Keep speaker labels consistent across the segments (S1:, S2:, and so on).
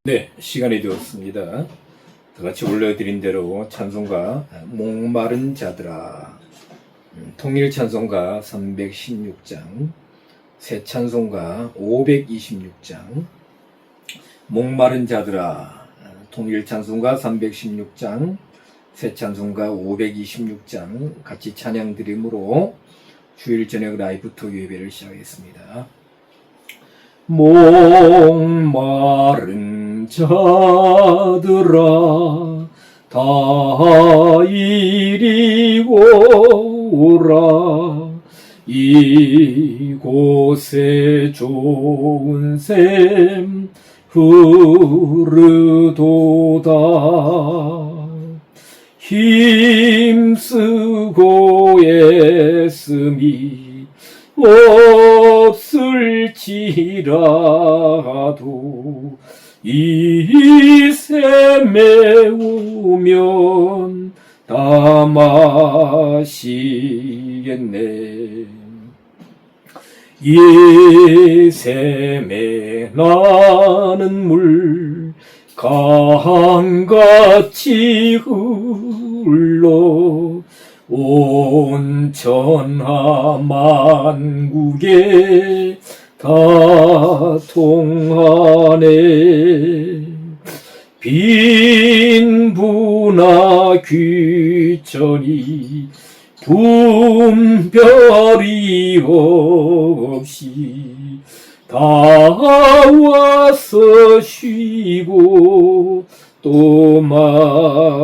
S1: 네, 시간이 되었습니다. 다 같이 올려드린 대로 찬송가 목마른 자들아, 통일 찬송가 316장, 새 찬송가 526장, 목마른 자들아, 통일 찬송가 316장, 새 찬송가 526장 같이 찬양 드림으로 주일 저녁 라이브 토 예배를 시작하겠습니다. 목마른 자들아 다 이리 오라. 이곳에 좋은 샘 흐르도다. 힘쓰고 애씀이 없을지라도 이 샘에 오면 다 마시겠네. 이 샘에 나는 물 강같이 흘러 온 천하 만국에 다 통하네. 빈부나 귀천이 분별이 없이 다 와서 쉬고 또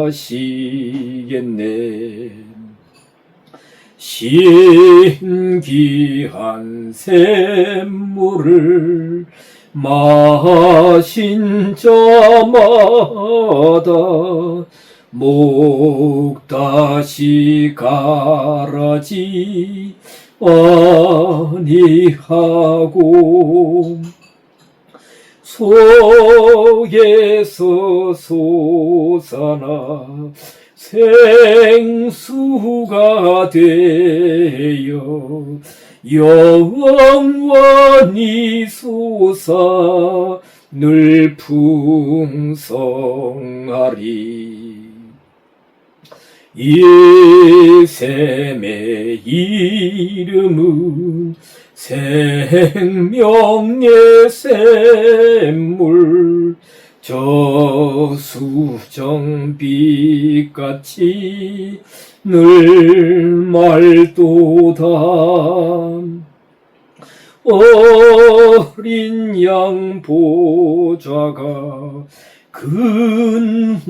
S1: 마시겠네. 신기한 샘물을 마신 자마다 목 다시 가라지 아니하고 속에서 솟아나 생수가 되어 영원히 솟아 늘 풍성하리. 이 샘의 이름은 생명의 샘물, 저수정빛같이 늘 맑도다. 어린 양 보좌가 근원이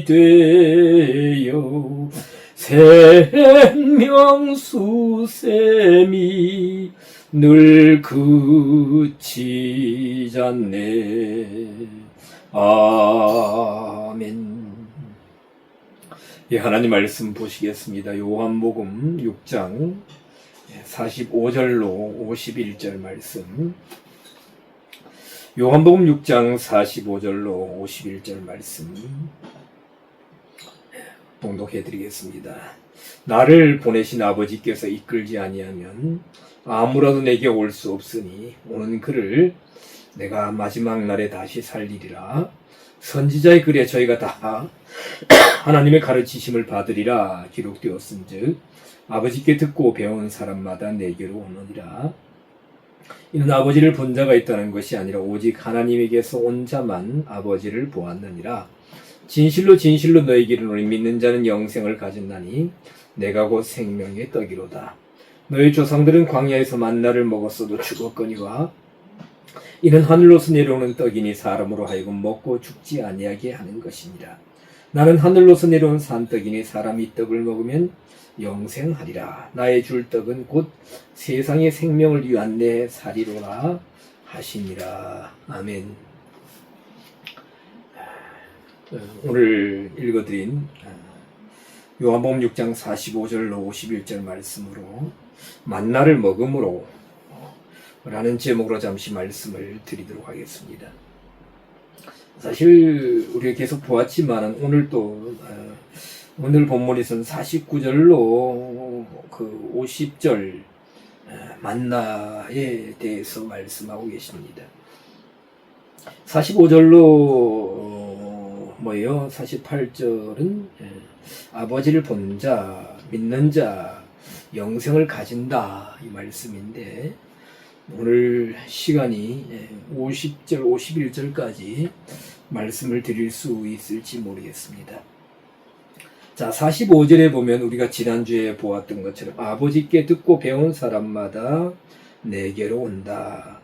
S1: 되어 생명수샘이 늘 그치잖네. 아멘. 예, 하나님 말씀 보시겠습니다. 요한복음 6장 45절로 51절 말씀. 요한복음 6장 45절로 51절 말씀 봉독해 드리겠습니다. 나를 보내신 아버지께서 이끌지 아니하면 아무라도 내게 올 수 없으니 오는 그를 내가 마지막 날에 다시 살리리라. 선지자의 글에 저희가 다 하나님의 가르치심을 받으리라 기록되었은즉 아버지께 듣고 배운 사람마다 내게로 오느니라. 이는 아버지를 본 자가 있다는 것이 아니라 오직 하나님에게서 온 자만 아버지를 보았느니라. 진실로 진실로 너희에게 이르노니 믿는 자는 영생을 가졌나니 내가 곧 생명의 떡이로다. 너희 조상들은 광야에서 만나를 먹었어도 죽었거니와 이는 하늘로서 내려오는 떡이니 사람으로 하여금 먹고 죽지 아니하게 하는 것이니라. 나는 하늘로서 내려온 산떡이니 사람이 이 떡을 먹으면 영생하리라. 나의 줄 떡은 곧 세상의 생명을 위한 내 살이로라 하시니라. 아멘. 오늘 읽어드린 요한복음 6장 45절로 51절 말씀으로 만나를 먹음으로 라는 제목으로 잠시 말씀을 드리도록 하겠습니다. 사실 우리가 계속 보았지만 오늘 또 오늘 본문에서는 49절로 그 50절 만나에 대해서 말씀하고 계십니다. 45절로 뭐예요? 48절은 아버지를 본 자, 믿는 자, 영생을 가진다 이 말씀인데 오늘 시간이 50절, 51절까지 말씀을 드릴 수 있을지 모르겠습니다. 자, 45절에 보면 우리가 지난주에 보았던 것처럼 아버지께 듣고 배운 사람마다 내게로 온다.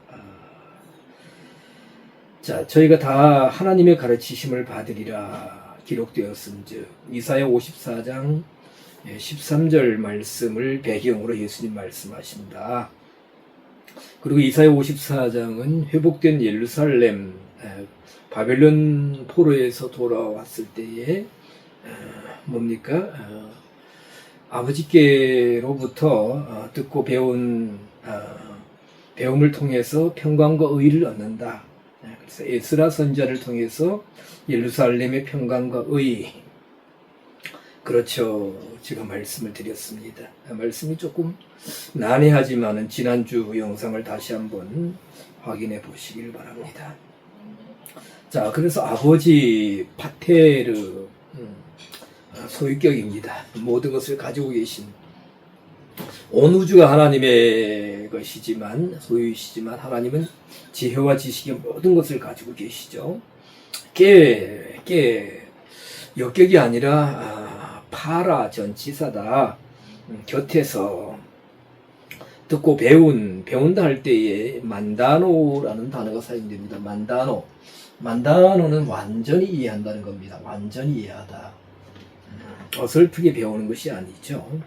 S1: 자, 저희가 다 하나님의 가르치심을 받으리라 기록되었음즉 이사야 54장 13절 말씀을 배경으로 예수님 말씀하신다. 그리고 이사야 54장은 회복된 예루살렘 바벨론 포로에서 돌아왔을 때에 뭡니까? 아버지께로부터 듣고 배운 배움을 통해서 평강과 의를 얻는다. 그래서 에스라 선지자를 통해서 예루살렘의 평강과 의, 그렇죠. 제가 말씀을 드렸습니다. 말씀이 조금 난해하지만은 지난주 영상을 다시 한번 확인해 보시길 바랍니다. 자, 그래서 아버지 파테르 소유격입니다. 모든 것을 가지고 계신 온 우주가 하나님의 것이지만 소유이시지만 하나님은 지혜와 지식의 모든 것을 가지고 계시죠. 역격이 아니라 파라 전치사다. 곁에서 듣고 배운다 할 때에 만다노라는 단어가 사용됩니다. 만다노는 완전히 이해한다는 겁니다. 완전히 이해하다. 어설프게 배우는 것이 아니죠.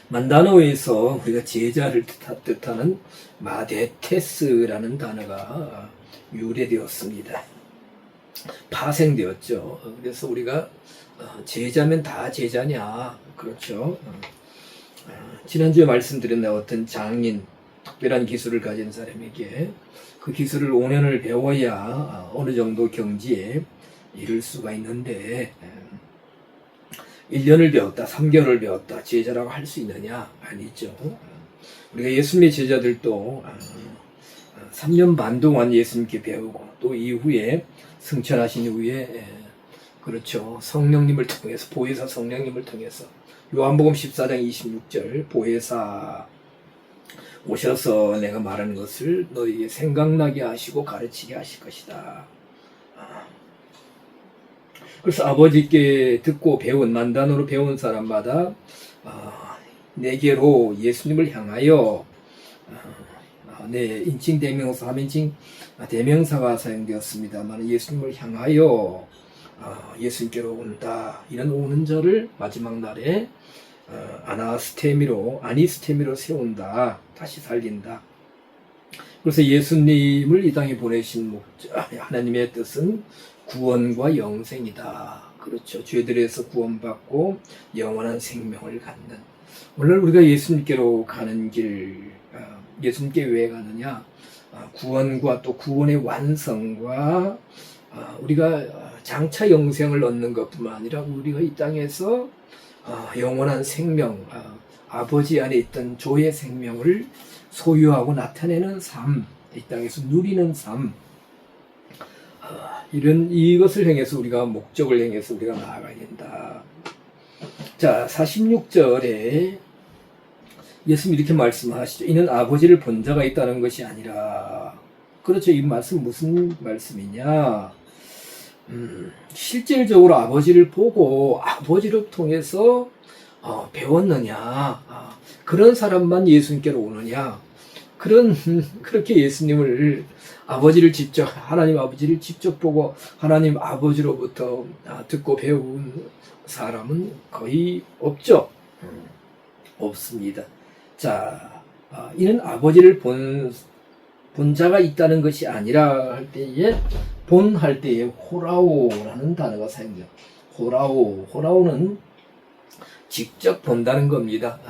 S1: 만다노에서 우리가 제자를 뜻하는 마데테스라는 단어가 유래되었습니다. 파생되었죠. 그래서 우리가 제자면 다 제자냐? 그렇죠. 지난주에 말씀드린 어떤 장인, 특별한 기술을 가진 사람에게 그 기술을 5년을 배워야 어느 정도 경지에 이를 수가 있는데 1년을 배웠다, 3개월을 배웠다, 제자라고 할 수 있느냐? 아니죠. 우리가 예수님의 제자들도 3년 반 동안 예수님께 배우고 또 이후에 승천하신 이후에 그렇죠. 성령님을 통해서 보혜사 성령님을 통해서 요한복음 14장 26절 보혜사 오셔서 내가 말하는 것을 너희에게 생각나게 하시고 가르치게 하실 것이다. 그래서 아버지께 듣고 배운 만단으로 배운 사람마다 내게로 예수님을 향하여 인칭 대명사, 3인칭 대명사가 사용되었습니다만 예수님을 향하여 예수님께로 온다. 이런 오는 자를 마지막 날에 아니스테미로 세운다. 다시 살린다. 그래서 예수님을 이 땅에 보내신 목적, 하나님의 뜻은 구원과 영생이다. 그렇죠. 죄들에서 구원받고 영원한 생명을 갖는. 오늘 우리가 예수님께로 가는 길, 예수님께 왜 가느냐? 구원과 또 구원의 완성과 우리가 장차 영생을 얻는 것뿐만 아니라 우리가 이 땅에서 영원한 생명, 아버지 안에 있던 조의 생명을 소유하고 나타내는 삶, 이 땅에서 누리는 삶, 이것을 향해서 우리가 목적을 향해서 우리가 나아가야 된다. 자, 46절에 예수님이 이렇게 말씀하시죠. 이는 아버지를 본 자가 있다는 것이 아니라. 그렇죠. 이 말씀 무슨 말씀이냐? 실질적으로 아버지를 보고 아버지를 통해서 배웠느냐? 그런 사람만 예수님께로 오느냐? 그렇게 예수님을 하나님 아버지를 직접 보고 하나님 아버지로부터 듣고 배운 사람은 거의 없죠. 없습니다. 자, 이는 아버지를 본 자가 있다는 것이 아니라 할 때에 할 때에 호라오라는 단어가 사용돼요. 호라오는 직접 본다는 겁니다.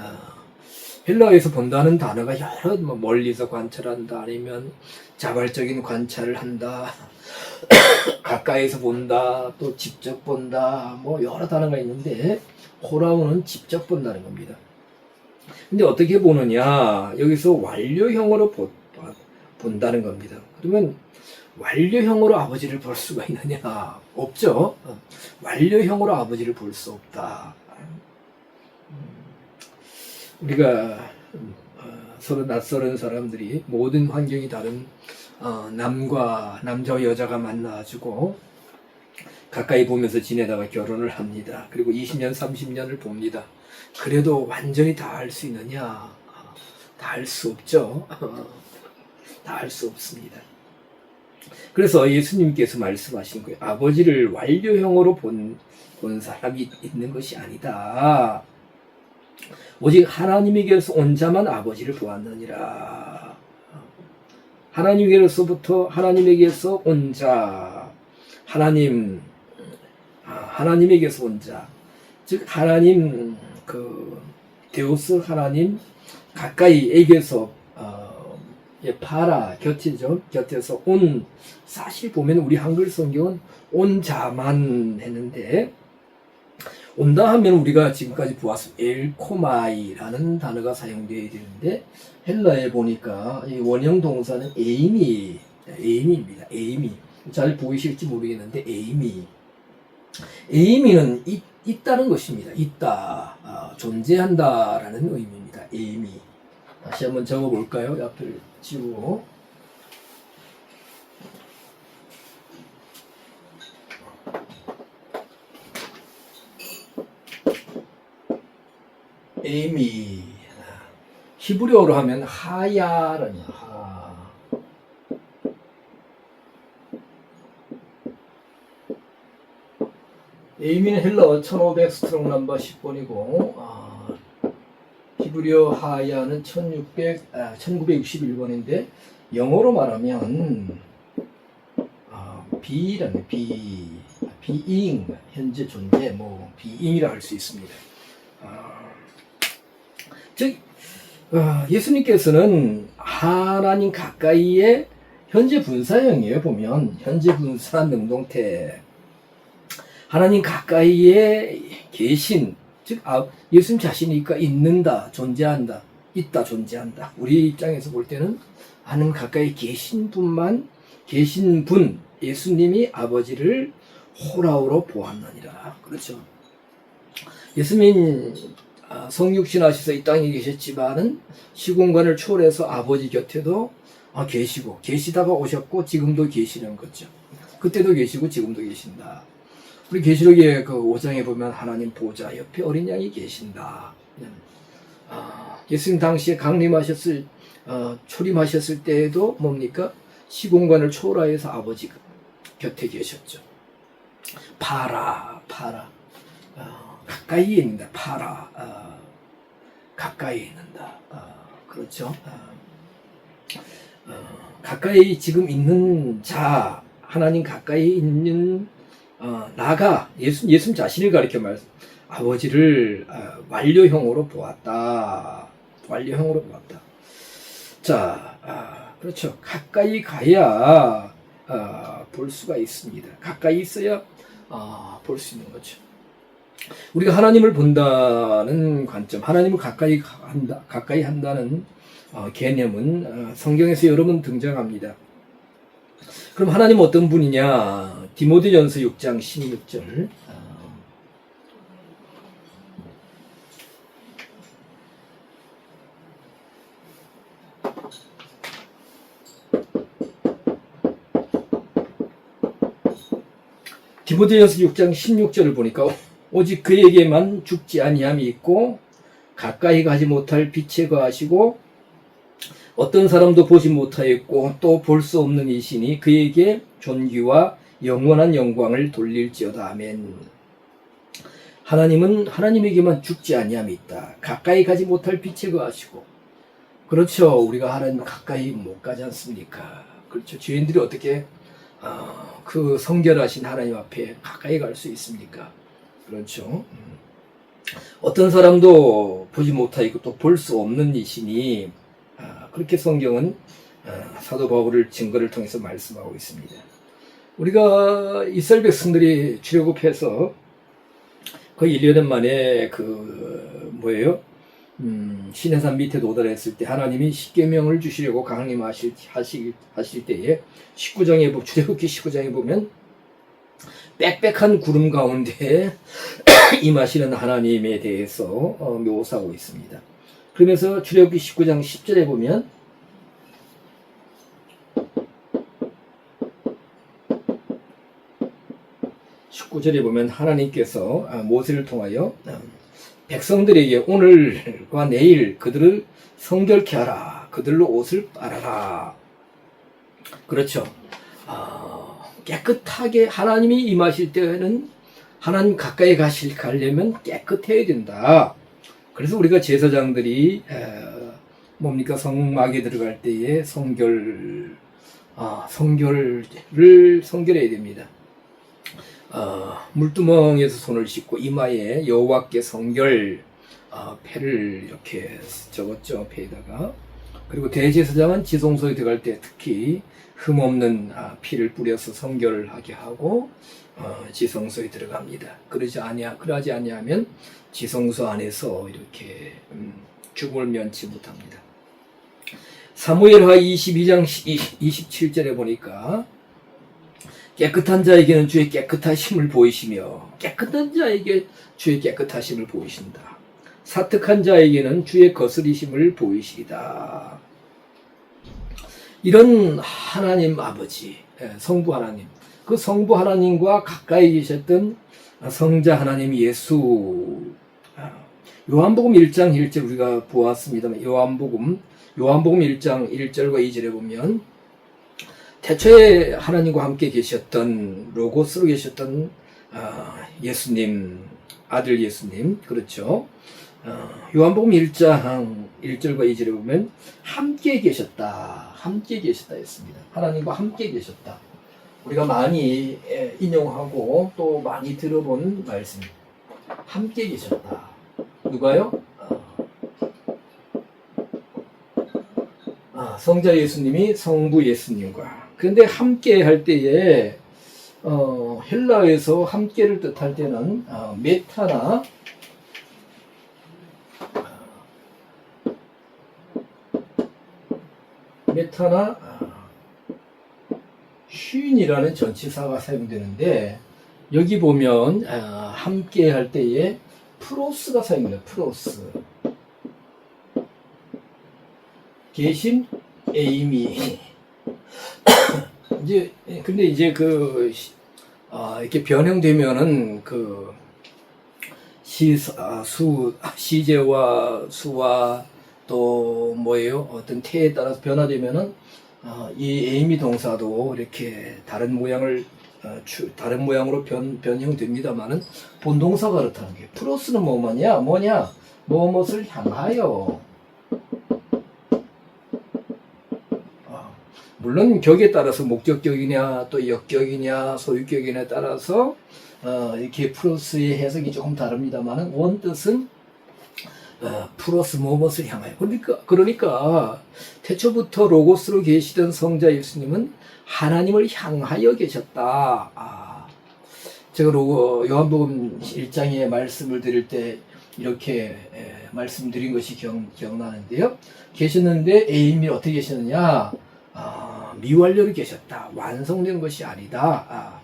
S1: 헬라어에서 본다는 단어가 여러 멀리서 관찰한다 아니면 자발적인 관찰을 한다 가까이서 본다 또 직접 본다 여러 단어가 있는데 호라오는 직접 본다는 겁니다. 근데 어떻게 보느냐 여기서 완료형으로 본다는 겁니다. 그러면 완료형으로 아버지를 볼 수가 있느냐? 없죠. 완료형으로 아버지를 볼 수 없다. 우리가 서로 낯설은 사람들이 모든 환경이 다른 남자와 여자가 만나가지고 가까이 보면서 지내다가 결혼을 합니다. 그리고 20년, 30년을 봅니다. 그래도 완전히 다 알 수 있느냐? 다 알 수 없죠. 다 알 수 없습니다. 그래서 예수님께서 말씀하신 거예요. 아버지를 완료형으로 본 사람이 있는 것이 아니다. 오직 하나님에게서 온 자만 아버지를 보았느니라. 하나님에게서 온 자, 하나님에게서 온 자, 즉 하나님 데우스 하나님 가까이에게서 파라 곁에서 온, 사실 보면 우리 한글 성경은 온 자만 했는데, 온다 하면 우리가 지금까지 보았을 엘코마이라는 단어가 사용되어야 되는데, 헬라에 보니까 이 원형 동사는 에이미입니다. 에이미. 잘 보이실지 모르겠는데 에이미는 있다는 것입니다. 있다, 존재한다라는 의미입니다. 에이미. 다시 한번 적어볼까요? 앞을 지우고. 에이미. 히브리어로 하면 하야라는 하. 에이미는 헬라어 1500 스트롱 넘버 10번이고 히브리어 하야는 1961번인데 영어로 말하면 be라는 being, 현재 존재, being이라 할 수 있습니다. 즉 예수님께서는 하나님 가까이에 현재 분사형이에요. 보면 현재 분사 능동태, 하나님 가까이에 계신, 즉 예수님 자신이니까 있는다, 존재한다, 있다, 존재한다. 우리 입장에서 볼 때는 하나님 가까이 계신 분, 예수님이 아버지를 호라우로 보았느니라. 그렇죠. 예수님 성육신 하셔서 이 땅에 계셨지만은 시공간을 초월해서 아버지 곁에도 계시다가 오셨고 지금도 계시는 거죠. 그때도 계시고 지금도 계신다. 우리 계시록의 5장에 보면 하나님 보좌 옆에 어린 양이 계신다. 예수님 당시에 초림하셨을 때에도 뭡니까? 시공간을 초월해서 아버지 곁에 계셨죠. 파라. 가까이에 있는다. 가까이에 있는다. 그렇죠. 가까이 지금 있는 자, 하나님 가까이 있는 나가 예수님 자신을 가리켜 말씀. 아버지를 완료형으로 보았다. 자, 그렇죠. 가까이 가야 볼 수가 있습니다. 가까이 있어야 볼 수 있는 거죠. 우리가 하나님을 본다는 관점, 하나님을 가까이 한다는 개념은 성경에서 여러 번 등장합니다. 그럼 하나님은 어떤 분이냐? 디모데전서 6장 16절. 디모데전서 6장 16절을 보니까 오직 그에게만 죽지 아니함이 있고 가까이 가지 못할 빛에 거하시고 어떤 사람도 보지 못하였고 또 볼 수 없는 이시니 그에게 존귀와 영원한 영광을 돌릴지어다. 아멘. 하나님에게만 죽지 아니함이 있다. 가까이 가지 못할 빛에 거하시고. 그렇죠. 우리가 하나님 가까이 못 가지 않습니까? 그렇죠. 죄인들이 어떻게 그 성결하신 하나님 앞에 가까이 갈 수 있습니까? 그렇죠. 어떤 사람도 보지 못하고 또 볼 수 없는 이시니 그렇게 성경은 사도 바울을 증거를 통해서 말씀하고 있습니다. 우리가 이스라엘 백성들이 출애굽해서 거의 1년 만에 신의 산 밑에 도달했을 때 하나님이 십계명을 주시려고 강림하실 때에 19장에 출애굽기 19장에 보면 빽빽한 구름 가운데 임하시는 하나님에 대해서 묘사하고 있습니다. 그러면서 출애굽기 19장 10절에 보면 19절에 보면 하나님께서 모세를 통하여 백성들에게 오늘과 내일 그들을 성결케 하라. 그들로 옷을 빨아라. 그렇죠. 깨끗하게 하나님이 임하실 때는 하나님 가까이 가려면 깨끗해야 된다. 그래서 우리가 제사장들이 뭡니까 성막에 들어갈 때에 성결해야 됩니다. 물두멍에서 손을 씻고 이마에 여호와께 성결 패를 이렇게 적었죠. 패에다가. 그리고 대제사장은 지성소에 들어갈 때 특히 흠없는 피를 뿌려서 성결하게 하고 지성소에 들어갑니다. 그러지 아니하면 지성소 안에서 이렇게 죽음을 면치 못합니다. 사무엘하 22장 27절에 보니까 깨끗한 자에게는 주의 깨끗하심을 보이시며 깨끗한 자에게 주의 깨끗하심을 보이신다. 사특한 자에게는 주의 거스리심을 보이시리다. 이런 하나님 아버지, 성부 하나님, 그 성부 하나님과 가까이 계셨던 성자 하나님 예수. 요한복음 1장 1절 우리가 보았습니다만 요한복음 1장 1절과 2절에 보면 태초에 하나님과 함께 계셨던 로고스로 계셨던 예수님, 아들 예수님, 그렇죠. 요한복음 1장 1절과 2절에 보면 함께 계셨다 했습니다. 하나님과 함께 계셨다. 우리가 많이 인용하고 또 많이 들어본 말씀입니다. 함께 계셨다. 누가요? 성자 예수님이 성부 예수님과. 그런데 함께 할 때에 헬라어에서 함께를 뜻할 때는 메타나 쉰이라는 전치사가 사용되는데 여기 보면 함께 할 때에 프로스가 사용돼요. 프로스. 계신 에이미. 근데 이제 이렇게 변형되면은 시제와 수와 또 뭐예요? 어떤 태에 따라서 변화되면은 이 에이미 동사도 이렇게 다른 모양으로 변형됩니다만은 본동사가 그렇다는 게 프로스는 뭐냐? 무엇을 향하여. 물론 격에 따라서 목적격이냐 또 역격이냐 소유격이냐에 따라서 이렇게 프로스의 해석이 조금 다릅니다만 원뜻은 프로스 무엇을 향하여. 그러니까 태초부터 로고스로 계시던 성자 예수님은 하나님을 향하여 계셨다. 제가 요한복음 1장에 말씀을 드릴 때 이렇게 말씀드린 것이 기억나는데요. 계셨는데 에임이 어떻게 계셨느냐? 미완료로 계셨다. 완성된 것이 아니다.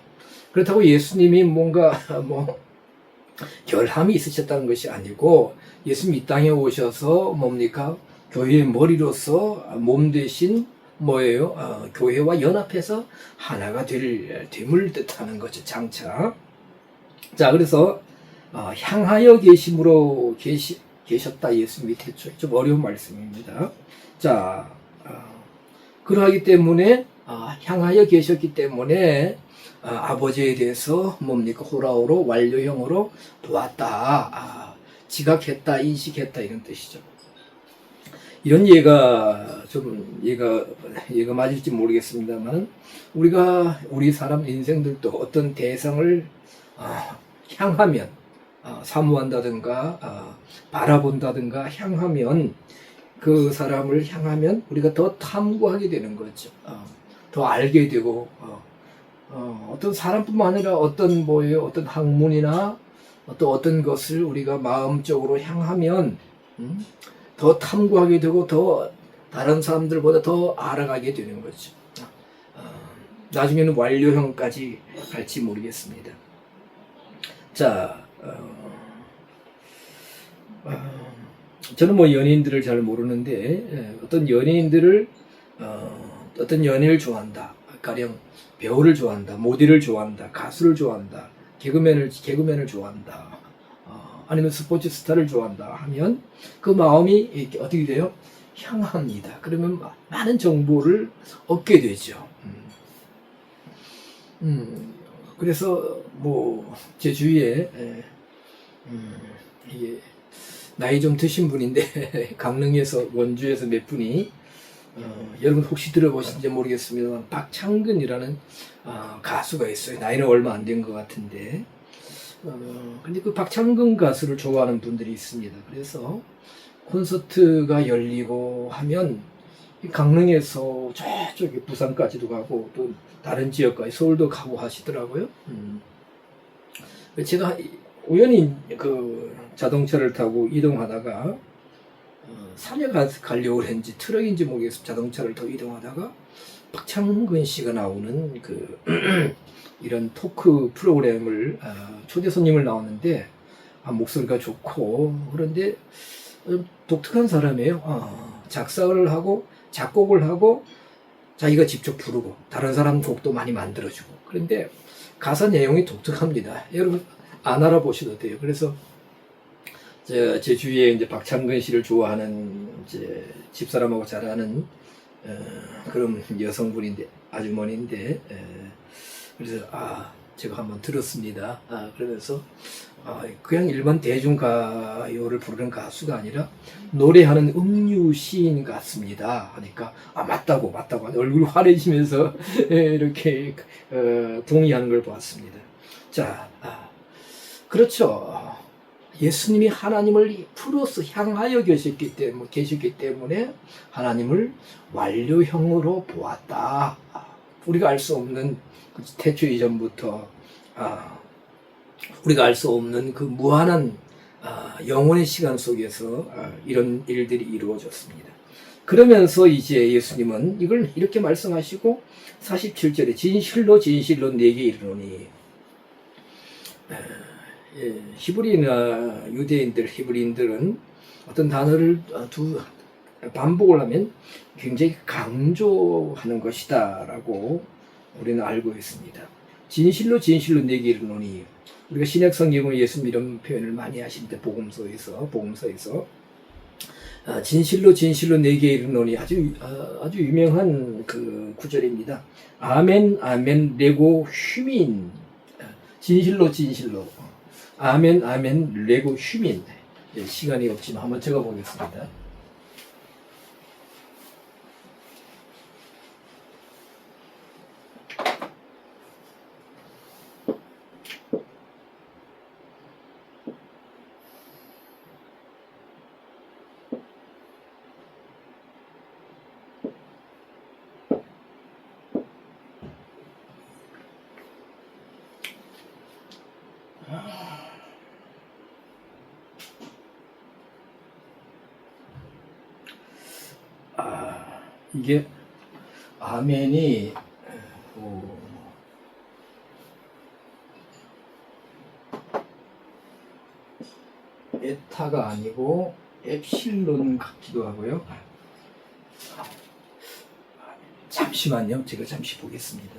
S1: 그렇다고 예수님이 뭔가 결함이 있으셨다는 것이 아니고 예수님 이 땅에 오셔서 뭡니까? 교회의 머리로서 몸 대신 뭐예요? 교회와 연합해서 하나가 됨을 뜻하는 거죠. 장차. 자, 그래서 향하여 계심으로 계셨다. 예수님이 태초에 좀 어려운 말씀입니다. 자, 그러하기 때문에 향하여 계셨기 때문에 아버지에 대해서 뭡니까? 호라오로 완료형으로 보았다. 지각했다, 인식했다 이런 뜻이죠. 이런 예가 맞을지 모르겠습니다만 우리 사람 인생들도 어떤 대상을 향하면 사모한다든가 바라본다든가 향하면 그 사람을 향하면 우리가 더 탐구하게 되는 거죠. 더 알게 되고 어떤 사람뿐만 아니라 어떤 어떤 학문이나 또 어떤 것을 우리가 마음적으로 향하면 더 탐구하게 되고 더 다른 사람들보다 더 알아가게 되는 거죠. 나중에는 완료형까지 갈지 모르겠습니다. 자, 저는 뭐 연예인들을 잘 모르는데 어떤 연예인들을 어떤 연예를 좋아한다. 가령 배우를 좋아한다, 모델을 좋아한다, 가수를 좋아한다, 개그맨을 좋아한다, 아니면 스포츠 스타를 좋아한다 하면 그 마음이 이렇게 어떻게 돼요? 향합니다. 그러면 많은 정보를 얻게 되죠. 그래서 뭐 제 주위에 이게 나이 좀 드신 분인데 강릉에서 원주에서 몇 분이 여러분 혹시 들어보신지 모르겠습니다만 박창근이라는 가수가 있어요. 나이는 얼마 안 된 것 같은데 근데 그 박창근 가수를 좋아하는 분들이 있습니다. 그래서 콘서트가 열리고 하면 강릉에서 저쪽에 부산까지도 가고 또 다른 지역까지 서울도 가고 하시더라고요. 제가 우연히 그 자동차를 타고 이동하다가 산에 가려고 했는지 트럭인지 모르겠어요. 자동차를 타고 이동하다가 박창근 씨가 나오는 그 이런 토크 프로그램을 초대 손님을 나오는데 목소리가 좋고 그런데 독특한 사람이에요. 작사를 하고 작곡을 하고 자기가 직접 부르고 다른 사람 곡도 많이 만들어주고 그런데 가사 내용이 독특합니다. 여러분 안 알아보셔도 돼요. 그래서 제 주위에 이제 박창근 씨를 좋아하는 이제 집사람하고 잘 아는 그런 여성분인데 아주머니인데 그래서 제가 한번 들었습니다. 그러면서 그냥 일반 대중가요를 부르는 가수가 아니라 노래하는 음유 시인 같습니다. 하니까 맞다고 얼굴이 환해지면서 이렇게 동의하는 걸 보았습니다. 자, 그렇죠. 예수님이 하나님을 풀어서 향하여 계셨기 때문에 하나님을 완료형으로 보았다. 우리가 알 수 없는 태초 이전부터 우리가 알 수 없는 그 무한한 영원의 시간 속에서 이런 일들이 이루어졌습니다. 그러면서 이제 예수님은 이걸 이렇게 말씀하시고 47절에 진실로 내게 이르노니 히브리인들은 어떤 단어를 반복을 하면 굉장히 강조하는 것이다 라고 우리는 알고 있습니다. 진실로 내게 이르노니 우리가 신약 성경은 예수님 이런 표현을 많이 하십니다. 복음서에서 진실로 내게 이르노니 아주 유명한 그 구절입니다. 아멘 레고 휴민 진실로 아멘 레고 휴민 시간이 없지만 한번 적어보겠습니다. 이게 아멘이 에타가 아니고 엡실론 같기도 하고요. 잠시만요. 제가 잠시 보겠습니다.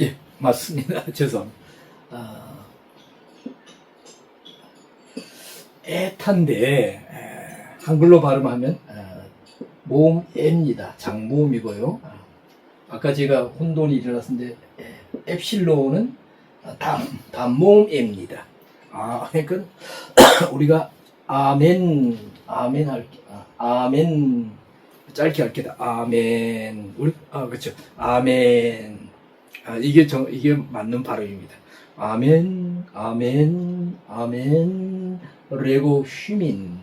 S1: 예, 맞습니다. 죄송합니다. 애탄데 한글로 발음하면 모음입니다. 장모음이고요. 아까 제가 혼돈이 일어났는데 엡실론은 단모음입니다.
S2: 그러니까 우리가 아멘, 아멘 할게, 아멘, 짧게 할게, 아멘. 그렇죠. 아멘. 이게 맞는 발음입니다. 아멘, 아멘, 아멘, 레고 휘민.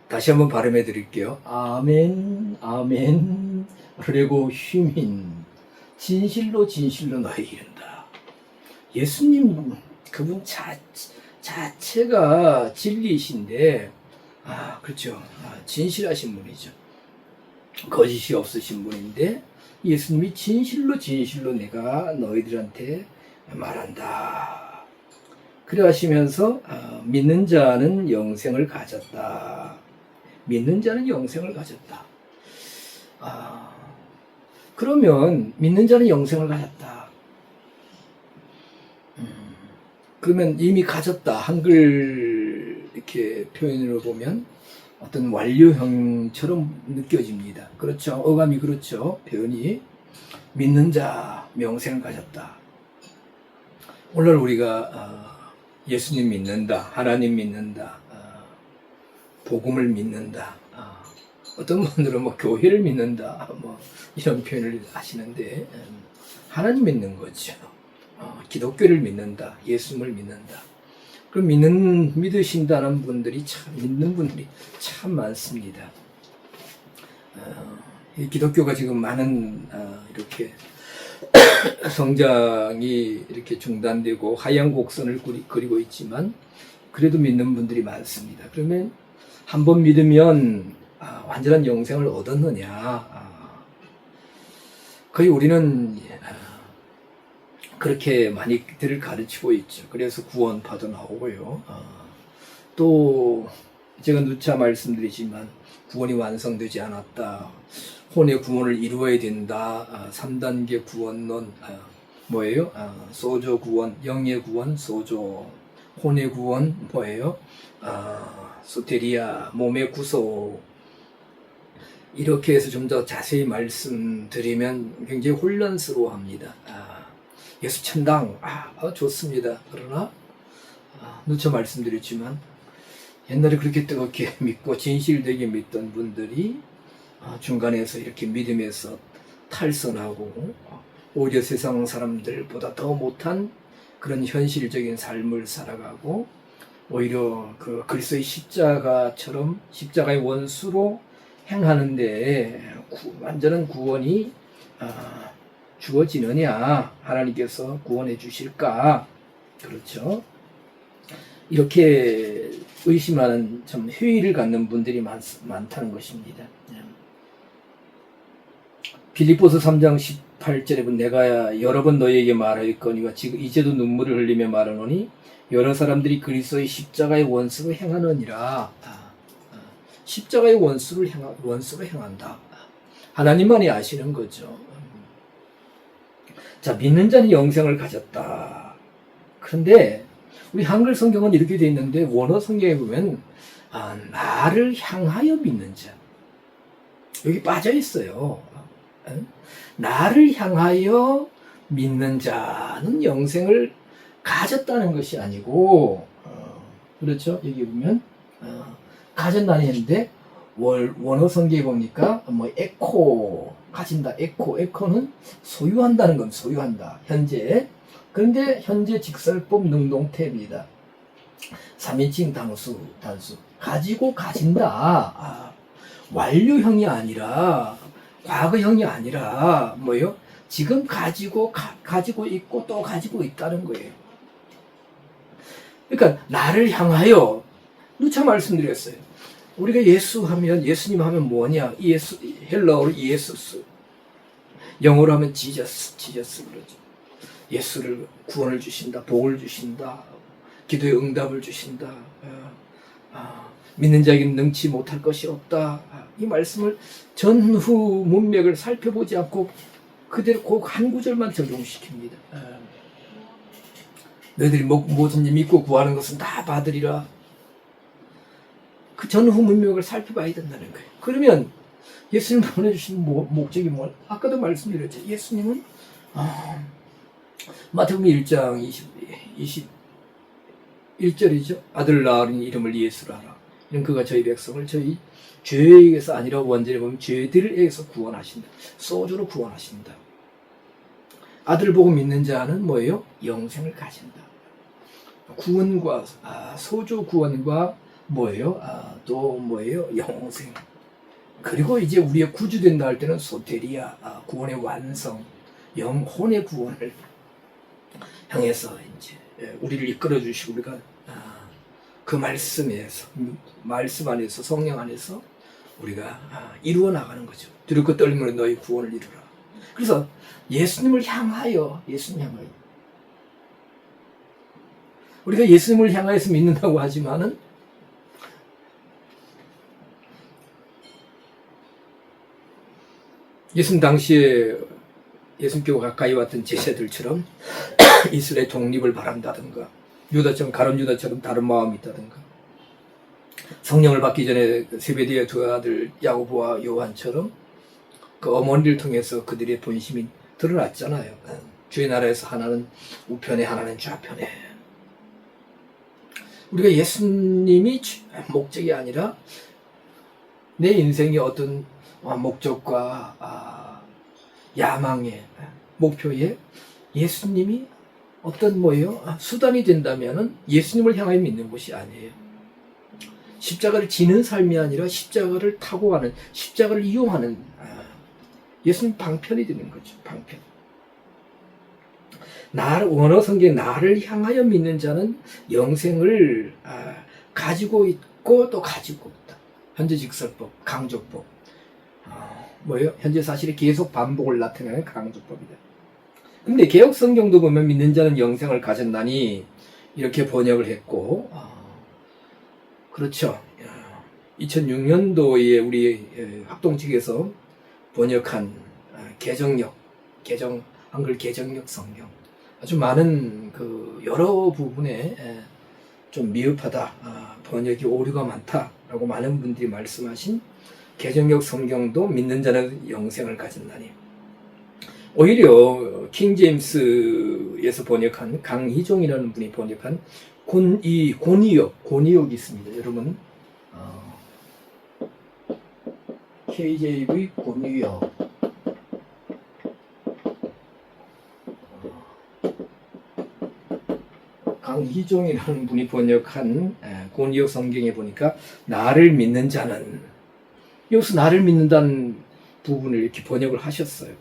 S2: 다시 한번 발음해 드릴게요. 아멘, 아멘, 레고 휘민. 진실로 진실로 너에게 이른다. 예수님 그분 자체가 진리이신데, 그렇죠. 진실하신 분이죠. 거짓이 없으신 분인데, 예수님이 진실로 진실로 내가 너희들한테 말한다. 그래 하시면서 믿는 자는 영생을 가졌다. 믿는 자는 영생을 가졌다. 그러면 믿는 자는 영생을 가졌다. 그러면 이미 가졌다. 한글 이렇게 표현으로 보면 어떤 완료형처럼 느껴집니다. 그렇죠. 어감이 그렇죠. 표현이 믿는 자 영생을 가졌다. 오늘 우리가 예수님 믿는다, 하나님 믿는다, 복음을 믿는다, 어떤 분들은 뭐 교회를 믿는다, 뭐 이런 표현을 하시는데, 하나님 믿는 거죠. 기독교를 믿는다, 예수님을 믿는다. 그럼 믿으신다는 분들이 믿는 분들이 참 많습니다. 이 기독교가 지금 많은 이렇게 성장이 이렇게 중단되고 하향 곡선을 그리고 있지만, 그래도 믿는 분들이 많습니다. 그러면 한번 믿으면 완전한 영생을 얻었느냐? 거의 우리는 그렇게 많이들 가르치고 있죠. 그래서 구원파도 나오고요. 또 제가 누차 말씀드리지만 구원이 완성되지 않았다. 혼의 구원을 이루어야 된다. 3단계 구원론 뭐예요? 소조 구원, 영의 구원, 소조. 혼의 구원 뭐예요? 소테리아, 몸의 구속. 이렇게 해서 좀 더 자세히 말씀드리면 굉장히 혼란스러워합니다. 예수 천당, 좋습니다. 그러나 누차 말씀드렸지만 옛날에 그렇게 뜨겁게 믿고 진실되게 믿던 분들이 중간에서 이렇게 믿음에서 탈선하고 오히려 세상 사람들보다 더 못한 그런 현실적인 삶을 살아가고, 오히려 그 그리스도의 십자가처럼 십자가의 원수로 행하는데 완전한 구원이 주어지느냐, 하나님께서 구원해 주실까? 그렇죠. 이렇게 의심하는 참 회의를 갖는 분들이 많다는 것입니다. 빌립보서 3장 18절에 보면 내가 여러 번 너희에게 말하였거니와 지금 이제도 눈물을 흘리며 말하노니 여러 사람들이 그리스도의 십자가의 원수로 행하느니라. 십자가의 원수로 행한다. 하나님만이 아시는 거죠. 자, 믿는 자는 영생을 가졌다. 그런데 우리 한글 성경은 이렇게 되어 있는데 원어 성경에 보면 나를 향하여 믿는 자, 여기 빠져 있어요. 나를 향하여 믿는 자는 영생을 가졌다는 것이 아니고, 그렇죠? 여기 보면 가졌다는 했는데 원어 성경에 보니까 뭐 에코, 가진다, 에코는 소유한다는 건 소유한다, 현재. 그런데 현재 직설법 능동태입니다. 3인칭 단수 가지고 가진다. 완료형이 아니라 과거형이 아니라 뭐요? 지금 가지고 있고 또 가지고 있다는 거예요. 그러니까 나를 향하여, 누차 말씀드렸어요. 우리가 예수님 하면 뭐냐? 헬라어로 예수스, 영어로 하면 지저스 그러죠. 예수를 구원을 주신다, 복을 주신다, 기도의 응답을 주신다, 믿는 자에게는 능치 못할 것이 없다. 이 말씀을 전후 문맥을 살펴보지 않고 그대로 그 한 구절만 적용시킵니다. 너희들이 뭐든지 믿고 구하는 것은 다 받으리라. 그 전후 문맥을 살펴봐야 된다는 거예요. 그러면 예수님 보내주신 목적이 뭘? 아까도 말씀드렸죠. 예수님은 마태복음 1장 1절이죠. 아들 낳으니 이름을 예수라 하라. 이는 그가 저희 백성을 저희 죄에게서 아니라 원전에 보면 죄들에게서 구원하신다. 소주로 구원하신다. 아들 보고 믿는 자는 뭐예요? 영생을 가진다. 구원과 소주 구원과 뭐예요? 또 뭐예요? 영생. 그리고 이제 우리의 구주된다 할 때는 소테리아, 구원의 완성, 영혼의 구원을 향해서 이제 우리를 이끌어 주시고 우리가 그 말씀에서 말씀 안에서 성령 안에서 우리가 이루어 나가는 거죠. 두렵고 떨림으로 너희 구원을 이루라. 그래서 예수님을 향하여 우리가 예수님을 향하여서 믿는다고 하지만은 예수님 당시에 예수님께 가까이 왔던 제자들처럼 이스라엘 독립을 바란다든가 유다처럼 가룟 유다처럼 다른 마음이 있다든가 성령을 받기 전에 세베대의 두 아들 야고보와 요한처럼 그 어머니를 통해서 그들의 본심이 드러났잖아요. 주의 나라에서 하나는 우편에 하나는 좌편에. 우리가 예수님이 목적이 아니라 내 인생의 어떤 목적과 야망의 목표에 예수님이 어떤 수단이 된다면은 예수님을 향하여 믿는 것이 아니에요. 십자가를 지는 삶이 아니라 십자가를 타고 가는, 십자가를 이용하는 예수님 방편이 되는 거죠. 방편. 원어 성경에 나를 향하여 믿는 자는 영생을 가지고 있고 또 가지고 있다. 현재직설법, 강조법. 현재 사실이 계속 반복을 나타내는 강조법이다. 근데 개혁 성경도 보면 믿는 자는 영생을 가졌나니 이렇게 번역을 했고, 그렇죠. 2006년도에 우리 합동 측에서 번역한 한글 개정역 성경. 아주 많은 여러 부분에 좀 미흡하다, 번역이 오류가 많다라고 많은 분들이 말씀하신 개정역 성경도 믿는 자는 영생을 가진다니. 오히려 킹제임스에서 번역한 강희종이라는 분이 번역한 곤이역이 있습니다. 여러분, KJV 곤이역. 강희종이라는 분이 번역한 곤이역 성경에 보니까 나를 믿는 자는, 여기서 나를 믿는다는 부분을 이렇게 번역을 하셨어요.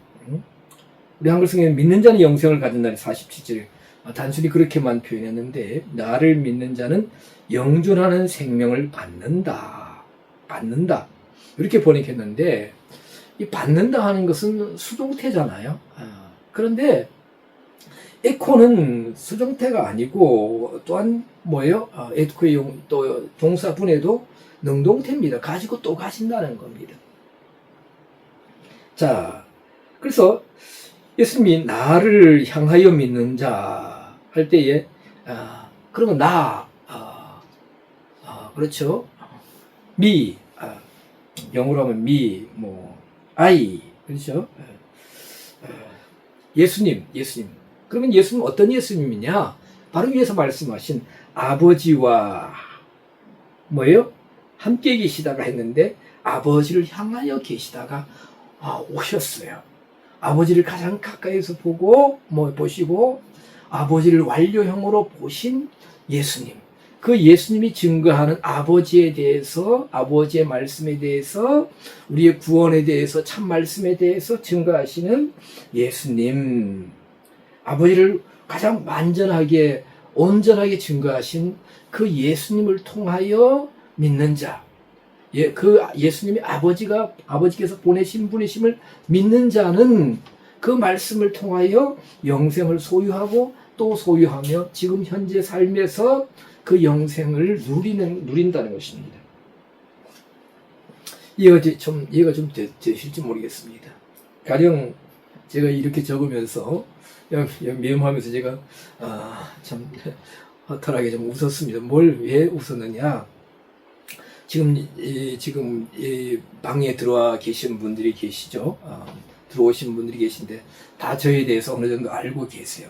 S2: 우리 한글 성경에 믿는 자는 영생을 가진다는 47절 단순히 그렇게만 표현했는데, 나를 믿는 자는 영존하는 생명을 받는다 이렇게 번역했는데, 이 받는다 하는 것은 수동태잖아요. 그런데 에코는 수동태가 아니고 또한 에코의 또 동사분해도 능동태입니다. 가지고 또 가진다는 겁니다. 자, 그래서 예수님이 나를 향하여 믿는 자 할 때에 그러면 그렇죠. me, 영어로 하면 me, I, 그렇죠. 예수님. 그러면 예수님은 어떤 예수님이냐? 바로 위에서 말씀하신 아버지와 함께 계시다가 했는데, 아버지를 향하여 계시다가 오셨어요. 아버지를 가장 가까이서 보시고 아버지를 완료형으로 보신 예수님. 그 예수님이 증거하는 아버지에 대해서, 아버지의 말씀에 대해서, 우리의 구원에 대해서, 참 말씀에 대해서 증거하시는 예수님. 아버지를 가장 완전하게, 온전하게 증거하신 그 예수님을 통하여 믿는 자. 그 예수님이 아버지께서 보내신 분이심을 믿는 자는 그 말씀을 통하여 영생을 소유하고 또 소유하며 지금 현재 삶에서 그 영생을 누린다는 것입니다. 이해가 좀 되실지 모르겠습니다. 가령 제가 이렇게 적으면서 메모하면서 제가 참 허탈하게 좀 웃었습니다. 왜 웃었느냐? 지금 이 방에 들어와 계신 분들이 계시죠. 들어오신 분들이 계신데 다 저에 대해서 어느 정도 알고 계세요.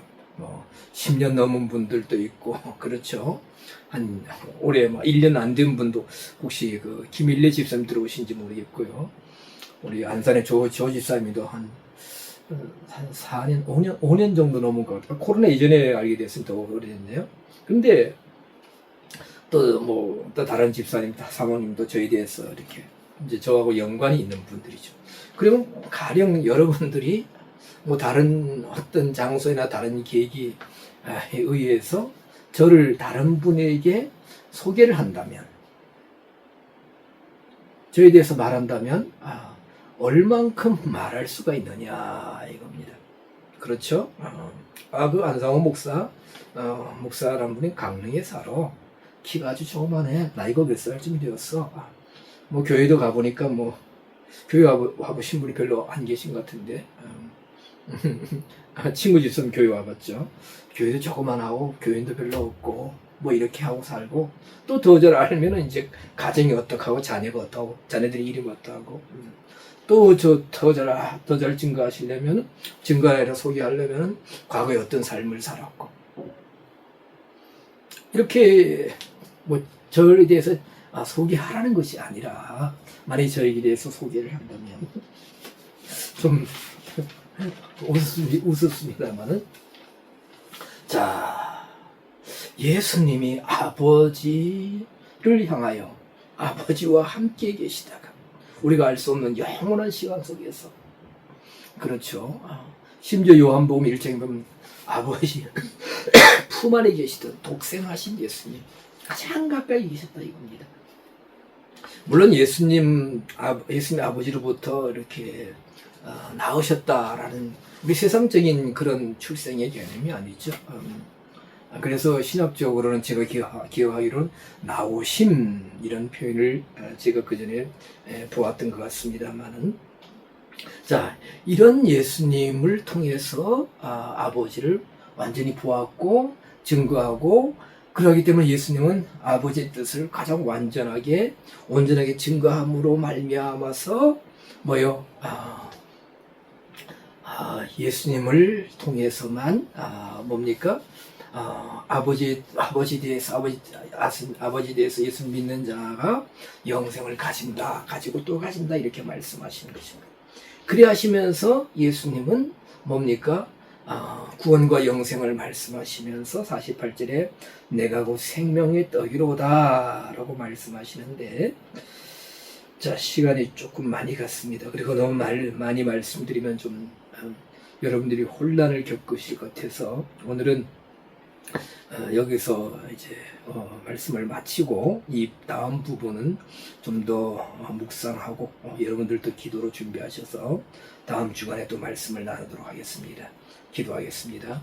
S2: 10년 넘은 분들도 있고, 그렇죠. 한, 올해 1년 안 된 분도 혹시 그 김일래 집사님 들어오신지 모르겠고요. 우리 안산의 조 집사님도 한 4년, 5년 정도 넘은 것 같아요. 코로나 이전에 알게 됐으면 더 오래됐네요. 근데 또 다른 집사님, 사모님도 저에 대해서 이렇게 이제 저하고 연관이 있는 분들이죠. 그러면 가령 여러분들이 다른 어떤 장소나 다른 계기에 의해서 저를 다른 분에게 소개를 한다면, 저에 대해서 말한다면, 얼만큼 말할 수가 있느냐, 이겁니다. 그렇죠? 그 안상호 목사라는 분이 강릉에 살아. 키가 아주 조그만해. 나이가 몇 살쯤 되었어. 교회도 가보니까 교회 와보신 분이 별로 안 계신 것 같은데. 친구 집사람 교회 와봤죠. 교회도 조그만하고, 교인도 별로 없고, 이렇게 하고 살고, 또 더 잘 알면은 이제 가정이 어떡하고, 자녀가 어떡하고, 자녀들이 이름이 어떡하고, 또 더 잘 증거하시려면, 증거하려 소개하려면, 과거에 어떤 삶을 살았고, 이렇게, 저에 대해서 소개하라는 것이 아니라, 만약에 저에게 대해서 소개를 한다면, 좀, 웃었습니다만은, 자, 예수님이 아버지를 향하여 아버지와 함께 계시다가, 우리가 알 수 없는 영원한 시간 속에서, 그렇죠. 심지어 요한복음 1장에 보면 아버지 품 안에 계시던 독생하신 예수님 가장 가까이 계셨다 이겁니다. 물론 예수님 아버지로부터 이렇게 나오셨다라는 우리 세상적인 그런 출생의 개념이 아니죠. 그래서 신학적으로는 제가 기억하기로는 나오심 이런 표현을 제가 그전에 보았던 것 같습니다만은, 자, 이런 예수님을 통해서 아버지를 완전히 보았고 증거하고, 그러기 때문에 예수님은 아버지의 뜻을 가장 온전하게 증거함으로 말미암아서 예수님을 통해서만 아버지에 대해서 예수 믿는 자가 영생을 가지고 또 가진다 이렇게 말씀하시는 것입니다. 그래 하시면서 예수님은 구원과 영생을 말씀하시면서 48절에 내가 곧 생명의 떡이로다 라고 말씀하시는데, 자, 시간이 조금 많이 갔습니다. 그리고 너무 많이 말씀드리면 좀 여러분들이 혼란을 겪으실 것 같아서 오늘은 여기서 이제 말씀을 마치고, 이 다음 부분은 좀 더 묵상하고 여러분들도 기도로 준비하셔서 다음 주간에 또 말씀을 나누도록 하겠습니다. 기도하겠습니다.